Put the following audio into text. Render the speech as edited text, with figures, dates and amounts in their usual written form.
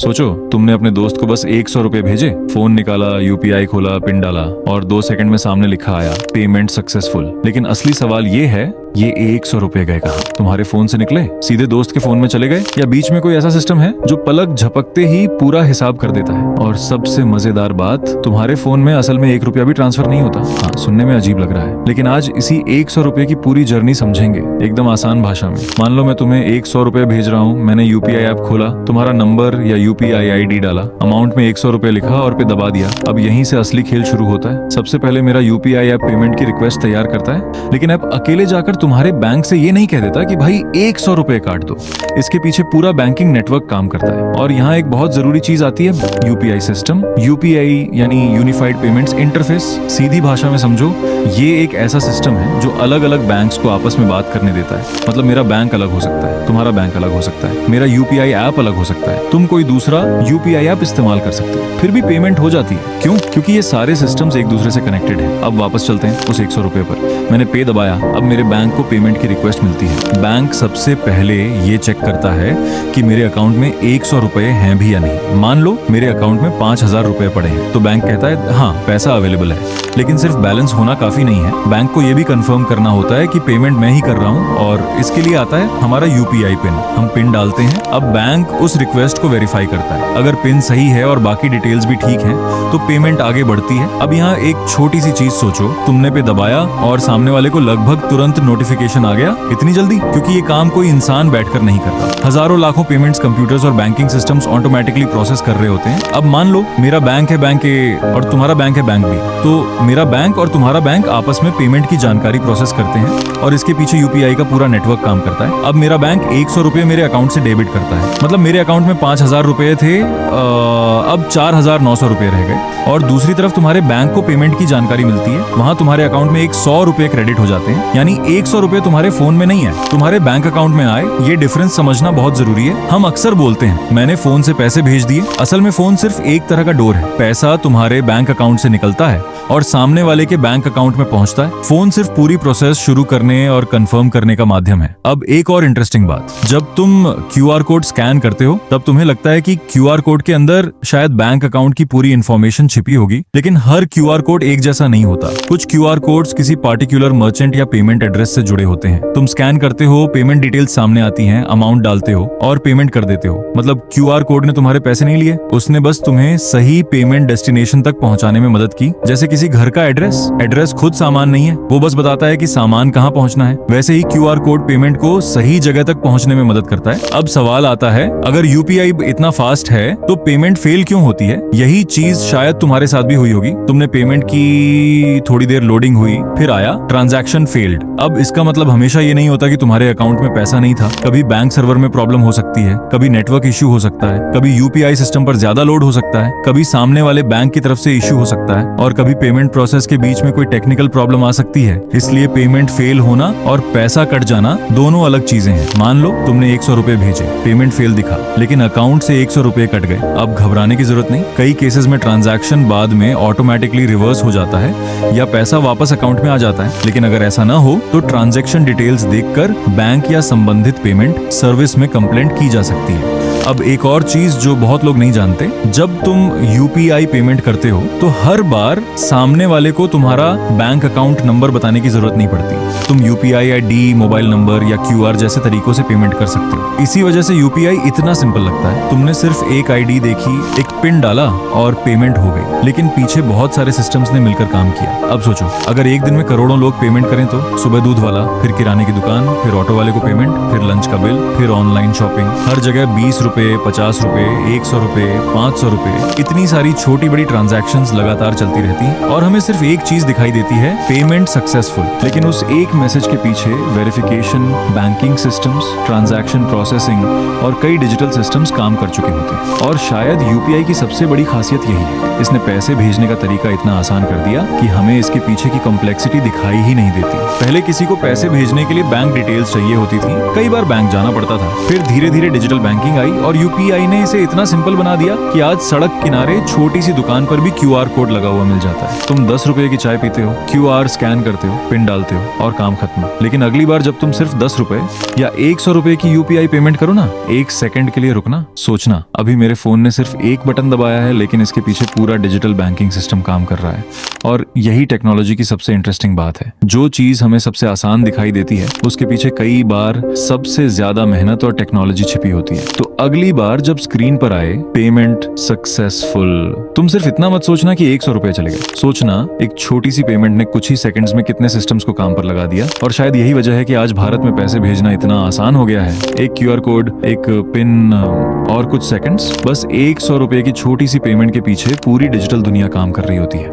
सोचो, तुमने अपने दोस्त को बस 100 रुपए भेजे, फोन निकाला, यूपीआई खोला, पिन डाला और 2 सेकंड में सामने लिखा आया पेमेंट सक्सेसफुल। लेकिन असली सवाल ये है, ये 100 रुपए गए कहाँ? तुम्हारे फोन से निकले, सीधे दोस्त के फोन में चले गए, या बीच में कोई ऐसा सिस्टम है जो पलक झपकते ही पूरा हिसाब कर देता है? और सबसे मजेदार बात, तुम्हारे फोन में असल में 1 रुपया भी ट्रांसफर नहीं होता। हाँ, सुनने में अजीब लग रहा है, लेकिन आज इसी 100 रुपए की पूरी जर्नी समझेंगे एकदम आसान भाषा में। मान लो मैं तुम्हें 100 रुपए भेज रहा हूँ, मैंने यूपीआई ऐप खोला, तुम्हारा नंबर या यूपीआई आईडी डाला, अमाउंट में 100 रुपए लिखा और पे दबा दिया। अब यहीं से असली खेल शुरू होता है। सबसे पहले मेरा यूपीआई ऐप पेमेंट की रिक्वेस्ट तैयार करता है, लेकिन ऐप अकेले जाकर तुम्हारे बैंक से ये नहीं कह देता कि भाई 100 रुपए काट दो। इसके पीछे पूरा बैंकिंग नेटवर्क काम करता है। और यहाँ एक बहुत जरूरी चीज आती है, यूपीआई सिस्टम। यूपीआई यानी यूनिफाइड पेमेंट्स इंटरफेस। सीधी भाषा में समझो, ये एक ऐसा सिस्टम है जो अलग अलग बैंक्स को आपस में बात करने देता है। मतलब मेरा बैंक अलग हो सकता है, तुम्हारा बैंक अलग हो सकता है, मेरा यूपीआई ऐप अलग हो सकता है, तुम कोई दूसरा यूपीआई ऐप इस्तेमाल कर सकते हो, फिर भी पेमेंट हो जाती है। क्यों? क्योंकि ये सारे सिस्टम्स एक दूसरे से कनेक्टेड है। अब वापस चलते हैं उस 100 रुपए पर। मैंने पे दबाया, अब मेरे बैंक को पेमेंट की रिक्वेस्ट मिलती है। बैंक सबसे पहले ये चेक करता है कि मेरे अकाउंट में 100 रुपए हैं भी या नहीं। मान लो मेरे अकाउंट में 5000 रुपए पड़े हैं, तो बैंक कहता है हाँ, पैसा अवेलेबल है। लेकिन सिर्फ बैलेंस होना काफी नहीं है, बैंक को ये भी कंफर्म करना होता है कि पेमेंट मैं ही कर रहा हूँ, और इसके लिए आता है हमारा यूपीआई पिन। हम पिन डालते हैं, अब बैंक उस रिक्वेस्ट को वेरीफाई करता है। अगर पिन सही है और बाकी डिटेल्स भी ठीक हैं, तो पेमेंट आगे बढ़ती है। अब यहाँ एक छोटी सी चीज सोचो, तुमने पे दबाया और सामने वाले को लगभग तुरंत नोटिफिकेशन आ गया। इतनी जल्दी? क्योंकि ये काम कोई इंसान बैठकर नहीं करता। हजारों लाखों पेमेंट्स कंप्यूटर्स और बैंकिंग सिस्टम्स ऑटोमेटिकली प्रोसेस कर रहे होते हैं। अब मान लो मेरा बैंक है बैंक ए और तुम्हारा बैंक है बैंक बी, तो मेरा बैंक और तुम्हारा बैंक आपस में पेमेंट की जानकारी प्रोसेस करते हैं और इसके पीछे यूपीआई का पूरा नेटवर्क काम करता है। अब मेरा बैंक 100 रुपए मेरे अकाउंट से डेबिट करता है। मतलब मेरे अकाउंट में 5000 रुपए थे, अब 4900 रुपए रह गए। और दूसरी तरफ तुम्हारे बैंक को पेमेंट की जानकारी मिलती है, वहां तुम्हारे अकाउंट में 100 रुपए क्रेडिट हो जाते हैं। यानी 100 रुपए तुम्हारे फोन में नहीं है, तुम्हारे बैंक अकाउंट में आए। ये डिफरेंस समझना बहुत जरूरी है। हम अक्सर बोलते हैं मैंने फोन से पैसे भेज दिए। असल में फोन सिर्फ एक तरह का डोर है। पैसा तुम्हारे बैंक अकाउंट से निकलता है और सामने वाले के बैंक अकाउंट में पहुंचता है। फोन सिर्फ पूरी प्रोसेस शुरू करने और कंफर्म करने का माध्यम है। अब एक और इंटरेस्टिंग बात, जब तुम क्यूआर कोड स्कैन करते हो तब तुम्हें लगता है कि क्यूआर कोड के अंदर शायद बैंक अकाउंट की पूरी इंफॉर्मेशन छिपी होगी, लेकिन हर क्यूआर कोड एक जैसा नहीं होता। कुछ क्यूआर कोड्स किसी पार्टिकुलर मर्चेंट या पेमेंट एड्रेस से जुड़े होते हैं। तुम स्कैन करते हो, पेमेंट डिटेल्स सामने आती हैं, अमाउंट डालते हो और पेमेंट कर देते हो। मतलब क्यूआर कोड ने तुम्हारे पैसे नहीं लिए, उसने बस तुम्हें सही पेमेंट डेस्टिनेशन तक पहुंचाने में मदद की। जैसे किसी घर का एड्रेस खुद सामान नहीं है, वो बस बताता है कि सामान कहां पहुंचना है। वैसे ही क्यूआर कोड पेमेंट को सही जगह तक पहुंचने में मदद करता है। अब सवाल आता है, अगर यूपीआई इतना फास्ट है तो पेमेंट फेल क्यों होती है? यही चीज शायद तुम्हारे साथ भी हुई होगी। तुमने पेमेंट की, थोड़ी देर लोडिंग हुई, फिर आया ट्रांजैक्शन फेल्ड। अब इसका मतलब हमेशा ये नहीं होता कि तुम्हारे अकाउंट में पैसा नहीं था। कभी बैंक सर्वर में प्रॉब्लम हो सकती है, कभी नेटवर्क इश्यू हो सकता है, कभी यूपीआई सिस्टम पर ज्यादा लोड हो सकता है, कभी सामने वाले बैंक की तरफ से इश्यू हो सकता है, और कभी पेमेंट प्रोसेस के बीच में कोई टेक्निकल प्रॉब्लम आ सकती है। इसलिए पेमेंट फेल होना और पैसा कट जाना दोनों अलग चीजें हैं। मान लो तुमने 100 रुपए भेजे, पेमेंट फेल दिखा, लेकिन अकाउंट से 100 रुपए कट गए। अब घबराने की जरूरत नहीं। कई केसेस में ट्रांजैक्शन बाद में ऑटोमेटिकली रिवर्स हो जाता है या पैसा वापस अकाउंट में आ जाता है। लेकिन अगर ऐसा ना हो तो ट्रांजैक्शन डिटेल्स देखकर बैंक या संबंधित पेमेंट सर्विस में कंप्लेंट की जा सकती है। अब एक और चीज जो बहुत लोग नहीं जानते, जब तुम यूपीआई पेमेंट करते हो तो हर बार सामने वाले को तुम्हारा बैंक अकाउंट नंबर बताने की जरूरत नहीं पड़ती। तुम यूपीआई आईडी, मोबाइल नंबर या क्यूआर जैसे तरीकों से पेमेंट कर सकते हो। इसी वजह से यूपीआई इतना सिंपल लगता है। तुमने सिर्फ एक आईडी देखी, एक पिन डाला और पेमेंट हो गई। लेकिन पीछे बहुत सारे सिस्टम्स ने मिलकर काम किया। अब सोचो, अगर एक दिन में करोड़ों लोग पेमेंट करें तो सुबह दूध वाला, फिर किराने की दुकान, फिर ऑटो वाले को पेमेंट, फिर लंच का बिल, फिर ऑनलाइन शॉपिंग, हर जगह 20 रुपए, 50 रुपए, 100 रुपए, 500 रुपए, इतनी सारी छोटी बड़ी ट्रांजैक्शंस लगातार चलती रहती हैं और हमें सिर्फ एक चीज दिखाई देती है, पेमेंट सक्सेसफुल। लेकिन उस एक मैसेज के पीछे verification, banking systems, transaction processing और कई डिजिटल सिस्टम्स काम कर चुके होते हैं। और शायद यूपीआई की सबसे बड़ी खासियत यही है, इसने पैसे भेजने का तरीका इतना आसान कर दिया कि हमें इसके पीछे की कॉम्प्लेक्सिटी दिखाई ही नहीं देती। पहले किसी को पैसे भेजने के लिए बैंक डिटेल्स चाहिए होती थी, कई बार बैंक जाना पड़ता था। फिर धीरे धीरे डिजिटल बैंकिंग आई और यूपीआई ने इसे इतना सिंपल बना दिया कि आज सड़क किनारे छोटी सी दुकान पर भी क्यूआर कोड लगा हुआ मिल जाता है। तुम 10 रुपए की चाय पीते हो, क्यूआर स्कैन करते हो, पिन डालते हो और काम खत्म। लेकिन अगली बार जब तुम सिर्फ 10 रुपए या 100 रुपए की यूपीआई पेमेंट करो ना, 1 सेकंड के लिए रुकना, सोचना अभी मेरे फोन ने सिर्फ एक बटन दबाया है, लेकिन इसके पीछे पूरा डिजिटल बैंकिंग सिस्टम काम कर रहा है। और यही टेक्नोलॉजी की सबसे इंटरेस्टिंग बात है। जो चीज हमें सबसे आसान दिखाई देती है, उसके पीछे कई बार सबसे ज्यादा मेहनत और टेक्नोलॉजी छिपी होती है। तो अगली बार जब स्क्रीन पर आए पेमेंट सक्सेसफुल, तुम सिर्फ इतना मत सोचना कि 100 रुपए चले गए। सोचना एक छोटी सी पेमेंट ने कुछ ही सेकंड्स में कितने सिस्टम्स को काम पर लगा दिया। और शायद यही वजह है कि आज भारत में पैसे भेजना इतना आसान हो गया है। एक क्यूआर कोड, एक पिन और कुछ सेकंड्स, बस 100 रुपए की छोटी सी पेमेंट के पीछे पूरी डिजिटल दुनिया काम कर रही होती है।